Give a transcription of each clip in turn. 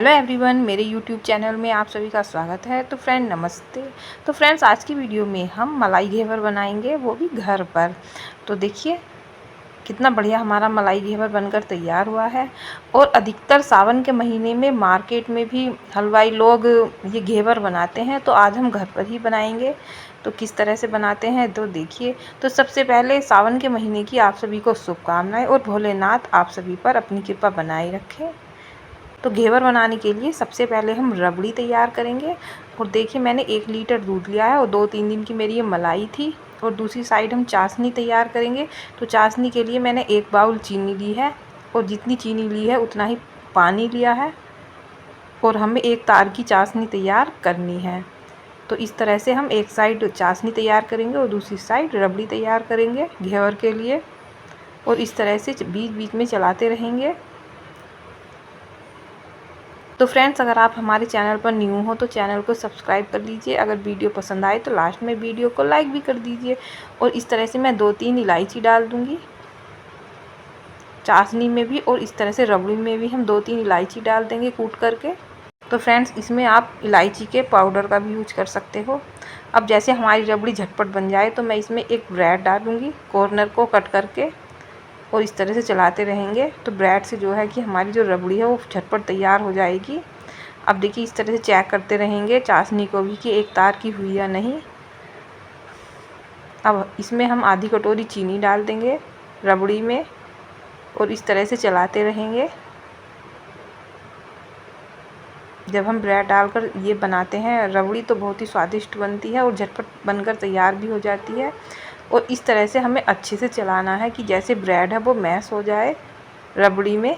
Hello everyone, मेरे YouTube channel में आप सभी का स्वागत है। तो फ्रेंड नमस्ते। तो फ्रेंड्स, आज की वीडियो में हम मलाई घेवर बनाएंगे, वो भी घर पर। तो देखिए कितना बढ़िया हमारा मलाई घेवर बनकर तैयार हुआ है। और अधिकतर सावन के महीने में मार्केट में भी हलवाई लोग ये घेवर बनाते हैं, तो आज हम घर पर ही बनाएंगे। तो किस तरह से बनाते हैं तो देखिए। तो सबसे पहले सावन के महीने की आप सभी को शुभकामनाएं और भोलेनाथ आप सभी पर अपनी कृपा बनाए रखें। तो घेवर बनाने के लिए सबसे पहले हम रबड़ी तैयार करेंगे। और देखिए मैंने 1 लीटर दूध लिया है और 2-3 दिन की मेरी ये मलाई थी। और दूसरी साइड हम चाशनी तैयार करेंगे। तो चाशनी के लिए मैंने 1 बाउल चीनी ली है और जितनी चीनी ली है उतना ही पानी लिया है। और हमें 1 तार की चाशनी तैयार करनी है। तो इस तरह से हम एक साइड चाशनी तैयार करेंगे और दूसरी साइड रबड़ी तैयार करेंगे घेवर के लिए। और इस तरह से बीच बीच में चलाते रहेंगे। तो फ्रेंड्स, अगर आप हमारे चैनल पर न्यू हो तो चैनल को सब्सक्राइब कर लीजिए। अगर वीडियो पसंद आए तो लास्ट में वीडियो को लाइक भी कर दीजिए। और इस तरह से मैं 2-3 इलायची डाल दूँगी चाशनी में भी, और इस तरह से रबड़ी में भी हम 2-3 इलायची डाल देंगे कूट करके। तो फ्रेंड्स, इसमें आप इलायची के पाउडर का भी यूज कर सकते हो। अब जैसे हमारी रबड़ी झटपट बन जाए तो मैं इसमें एक ब्रेड डालूँगी, कॉर्नर को कट करके, और इस तरह से चलाते रहेंगे। तो ब्रेड से जो है कि हमारी जो रबड़ी है वो झटपट तैयार हो जाएगी। अब देखिए इस तरह से चेक करते रहेंगे चाशनी को भी कि एक तार की हुई या नहीं। अब इसमें हम आधी कटोरी चीनी डाल देंगे रबड़ी में और इस तरह से चलाते रहेंगे। जब हम ब्रेड डालकर ये बनाते हैं रबड़ी तो बहुत ही स्वादिष्ट बनती है और झटपट बनकर तैयार भी हो जाती है। और इस तरह से हमें अच्छे से चलाना है कि जैसे ब्रेड है वो मैश हो जाए रबड़ी में।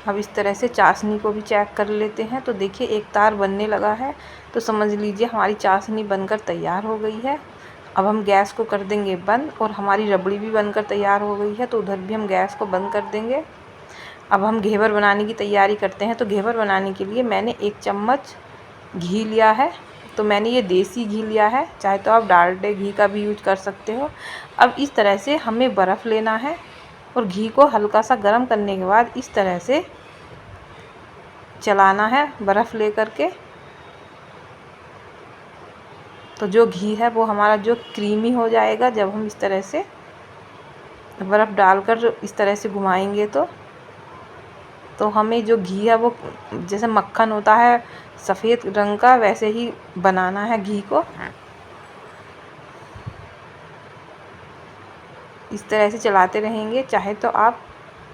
अब इस तरह से चाशनी को भी चेक कर लेते हैं। तो देखिए एक तार बनने लगा है, तो समझ लीजिए हमारी चाशनी बनकर तैयार हो गई है। अब हम गैस को कर देंगे बंद और हमारी रबड़ी भी बनकर तैयार हो गई है, तो उधर भी हम गैस को बंद कर देंगे। अब हम घेवर बनाने की तैयारी करते हैं। तो घेवर बनाने के लिए मैंने 1 चम्मच घी लिया है। तो मैंने ये देसी घी लिया है, चाहे तो आप डालडे घी का भी यूज कर सकते हो। अब इस तरह से हमें बर्फ़ लेना है और घी को हल्का सा गर्म करने के बाद इस तरह से चलाना है बर्फ़ ले करके। तो जो घी है वो हमारा जो क्रीमी हो जाएगा जब हम इस तरह से बर्फ़ डालकर इस तरह से घुमाएंगे। तो हमें जो घी है वो जैसे मक्खन होता है सफ़ेद रंग का, वैसे ही बनाना है घी को। इस तरह से चलाते रहेंगे। चाहे तो आप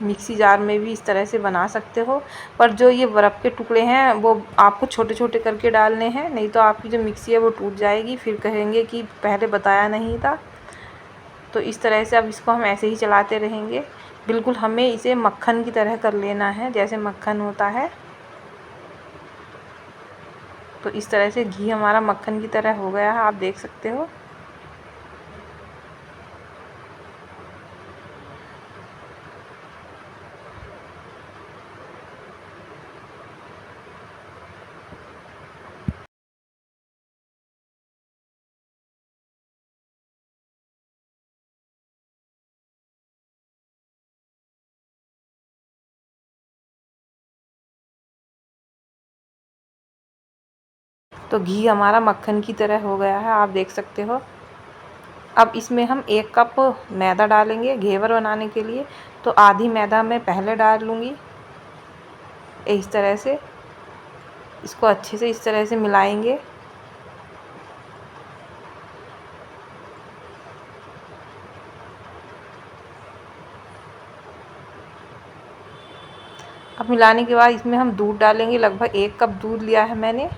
मिक्सी जार में भी इस तरह से बना सकते हो, पर जो ये बर्फ़ के टुकड़े हैं वो आपको छोटे छोटे करके डालने हैं, नहीं तो आपकी जो मिक्सी है वो टूट जाएगी, फिर कहेंगे कि पहले बताया नहीं था। तो इस तरह से अब इसको हम ऐसे ही चलाते रहेंगे। बिल्कुल हमें इसे मक्खन की तरह कर लेना है, जैसे मक्खन होता है। तो इस तरह से घी हमारा मक्खन की तरह हो गया है, आप देख सकते हो। तो घी हमारा मक्खन की तरह हो गया है, आप देख सकते हो। अब इसमें हम 1 कप मैदा डालेंगे घेवर बनाने के लिए। तो आधी मैदा मैं पहले डाल लूँगी। इस तरह से इसको अच्छे से इस तरह से मिलाएंगे। अब मिलाने के बाद इसमें हम दूध डालेंगे। लगभग 1 कप दूध लिया है मैंने।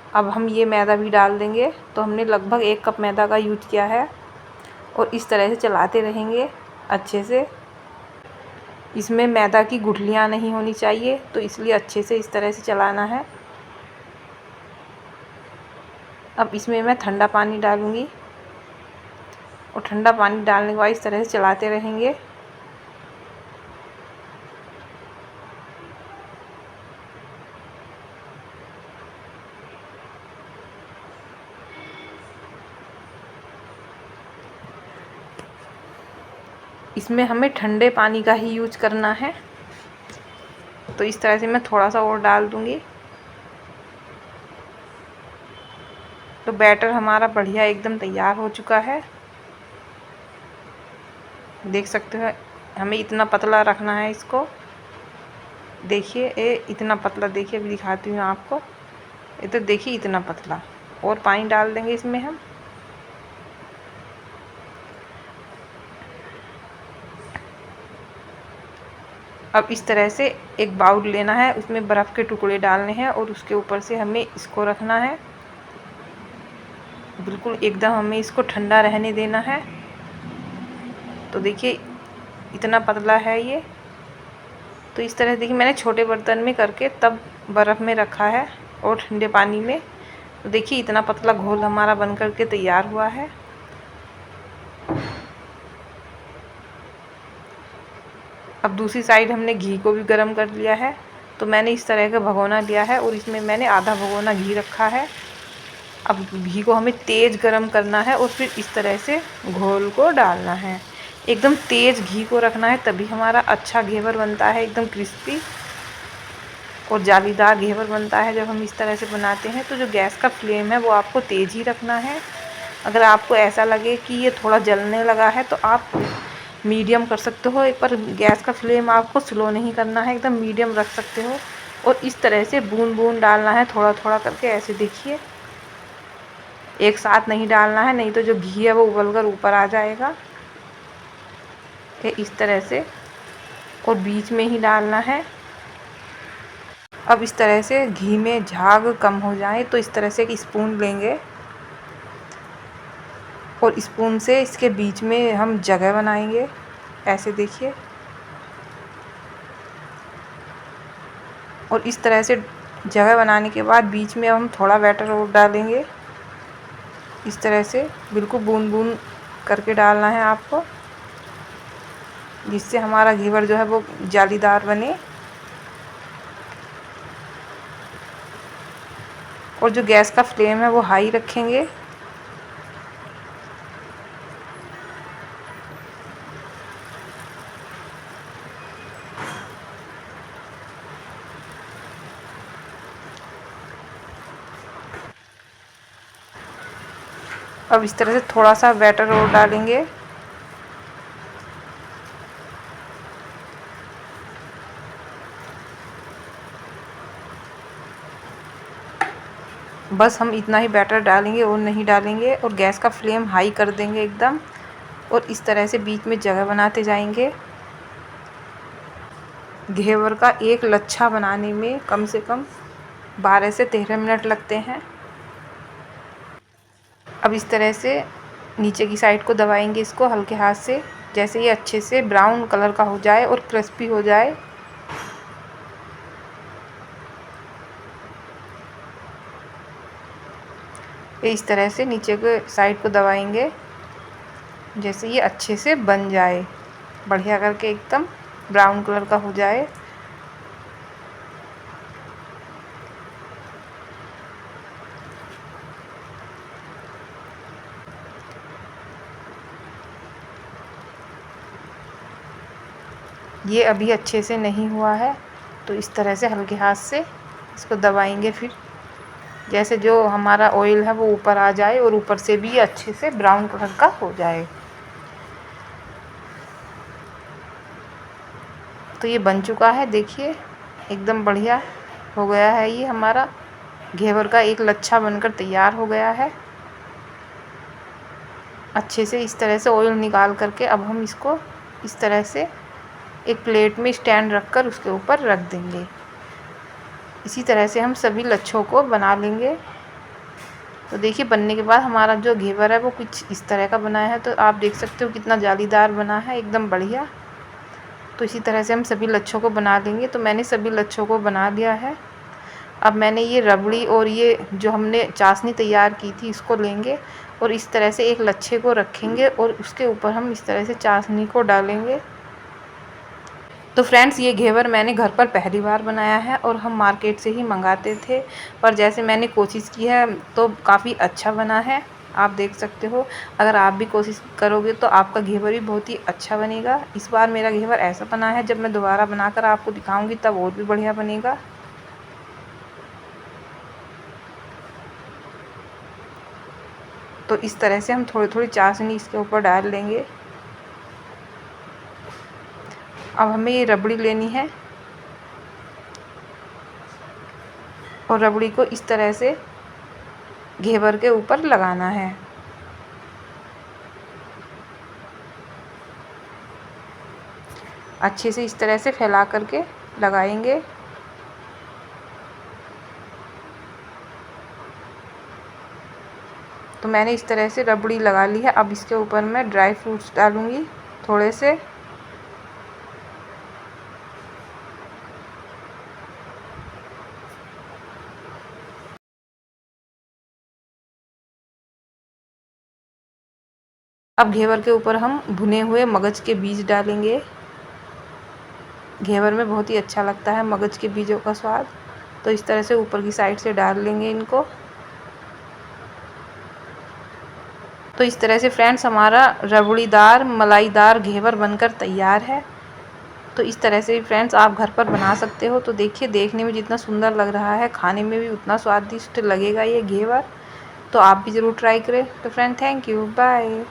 अब हम ये मैदा भी डाल देंगे। तो हमने लगभग 1 कप मैदा का यूज किया है और इस तरह से चलाते रहेंगे अच्छे से। इसमें मैदा की गुठलियाँ नहीं होनी चाहिए, तो इसलिए अच्छे से इस तरह से चलाना है। अब इसमें मैं ठंडा पानी डालूँगी और ठंडा पानी डालने के बाद इस तरह से चलाते रहेंगे। इसमें हमें ठंडे पानी का ही यूज करना है। तो इस तरह से मैं थोड़ा सा और डाल दूँगी। तो बैटर हमारा बढ़िया एकदम तैयार हो चुका है। देख सकते हो, हमें इतना पतला रखना है इसको। देखिए ये इतना पतला, देखिए अभी दिखाती हूँ आपको। ये तो देखिए इतना पतला। और पानी डाल देंगे इसमें हम। अब इस तरह से एक बाउल लेना है, उसमें बर्फ़ के टुकड़े डालने हैं और उसके ऊपर से हमें इसको रखना है। बिल्कुल एकदम हमें इसको ठंडा रहने देना है। तो देखिए इतना पतला है ये। तो इस तरह देखिए मैंने छोटे बर्तन में करके तब बर्फ़ में रखा है और ठंडे पानी में। तो देखिए इतना पतला घोल हमारा बन कर के तैयार हुआ है। अब दूसरी साइड हमने घी को भी गर्म कर लिया है। तो मैंने इस तरह का भगोना लिया है और इसमें मैंने आधा भगोना घी रखा है। अब घी को हमें तेज़ गरम करना है और फिर इस तरह से घोल को डालना है। एकदम तेज़ घी को रखना है, तभी हमारा अच्छा घेवर बनता है, एकदम क्रिस्पी और जालीदार घेवर बनता है जब हम इस तरह से बनाते हैं। तो जो गैस का फ्लेम है वो आपको तेज़ ही रखना है। अगर आपको ऐसा लगे कि ये थोड़ा जलने लगा है तो आप मीडियम कर सकते हो, पर गैस का फ्लेम आपको स्लो नहीं करना है, एकदम मीडियम रख सकते हो। और इस तरह से बूंद बूंद डालना है, थोड़ा थोड़ा करके। ऐसे देखिए, एक साथ नहीं डालना है, नहीं तो जो घी है वो उबल कर ऊपर आ जाएगा। इस तरह से, और बीच में ही डालना है। अब इस तरह से घी में झाग कम हो जाए तो इस तरह से एक स्पून लेंगे और स्पून से इसके बीच में हम जगह बनाएंगे। ऐसे देखिए, और इस तरह से जगह बनाने के बाद बीच में हम थोड़ा बैटर और डालेंगे। इस तरह से बिल्कुल बूंद बूंद करके डालना है आपको, जिससे हमारा घेवर जो है वो जालीदार बने। और जो गैस का फ्लेम है वो हाई रखेंगे। अब इस तरह से थोड़ा सा बैटर और डालेंगे। बस हम इतना ही बैटर डालेंगे और नहीं डालेंगे, और गैस का फ्लेम हाई कर देंगे एकदम। और इस तरह से बीच में जगह बनाते जाएंगे। घेवर का एक लच्छा बनाने में कम से कम 12 से 13 मिनट लगते हैं। अब इस तरह से नीचे की साइड को दबाएंगे इसको हल्के हाथ से, जैसे ये अच्छे से ब्राउन कलर का हो जाए और क्रिस्पी हो जाए। इस तरह से नीचे के साइड को दबाएंगे, जैसे ये अच्छे से बन जाए, बढ़िया करके एकदम ब्राउन कलर का हो जाए। ये अभी अच्छे से नहीं हुआ है, तो इस तरह से हल्के हाथ से इसको दबाएंगे। फिर जैसे जो हमारा ऑयल है वो ऊपर आ जाए और ऊपर से भी अच्छे से ब्राउन कलर का हो जाए। तो ये बन चुका है, देखिए एकदम बढ़िया हो गया है। ये हमारा घेवर का एक लच्छा बनकर तैयार हो गया है। अच्छे से इस तरह से ऑयल निकाल करके अब हम इसको इस तरह से एक प्लेट में स्टैंड रखकर उसके ऊपर रख देंगे। इसी तरह से हम सभी लच्छों को बना लेंगे। तो देखिए बनने के बाद हमारा जो घेवर है वो कुछ इस तरह का बना है। तो आप देख सकते हो कितना जालीदार बना है, एकदम बढ़िया। तो इसी तरह से हम सभी लच्छों को बना लेंगे। तो मैंने सभी लच्छों को बना लिया है। अब मैंने ये रबड़ी और ये जो हमने चाशनी तैयार की थी इसको लेंगे और इस तरह से एक लच्छे को रखेंगे और उसके ऊपर हम इस तरह से चाशनी को डालेंगे। तो फ्रेंड्स, ये घेवर मैंने घर पर पहली बार बनाया है और हम मार्केट से ही मंगाते थे, पर जैसे मैंने कोशिश की है तो काफ़ी अच्छा बना है। आप देख सकते हो। अगर आप भी कोशिश करोगे तो आपका घेवर भी बहुत ही अच्छा बनेगा। इस बार मेरा घेवर ऐसा बना है, जब मैं दोबारा बनाकर आपको दिखाऊंगी तब और भी बढ़िया बनेगा। तो इस तरह से हम थोड़ी थोड़ी चाशनी इसके ऊपर डाल लेंगे। अब हमें ये रबड़ी लेनी है और रबड़ी को इस तरह से घेवर के ऊपर लगाना है। अच्छे से इस तरह से फैला करके लगाएंगे। तो मैंने इस तरह से रबड़ी लगा ली है। अब इसके ऊपर मैं ड्राई फ्रूट्स डालूंगी थोड़े से। अब घेवर के ऊपर हम भुने हुए मगज के बीज डालेंगे। घेवर में बहुत ही अच्छा लगता है मगज के बीजों का स्वाद। तो इस तरह से ऊपर की साइड से डाल लेंगे इनको। तो इस तरह से फ्रेंड्स हमारा रबड़ीदार मलाईदार घेवर बनकर तैयार है। तो इस तरह से फ्रेंड्स आप घर पर बना सकते हो। तो देखिए, देखने में जितना सुंदर लग रहा है, खाने में भी उतना स्वादिष्ट लगेगा ये घेवर। तो आप भी ज़रूर ट्राई करें। तो फ्रेंड, थैंक यू, बाय।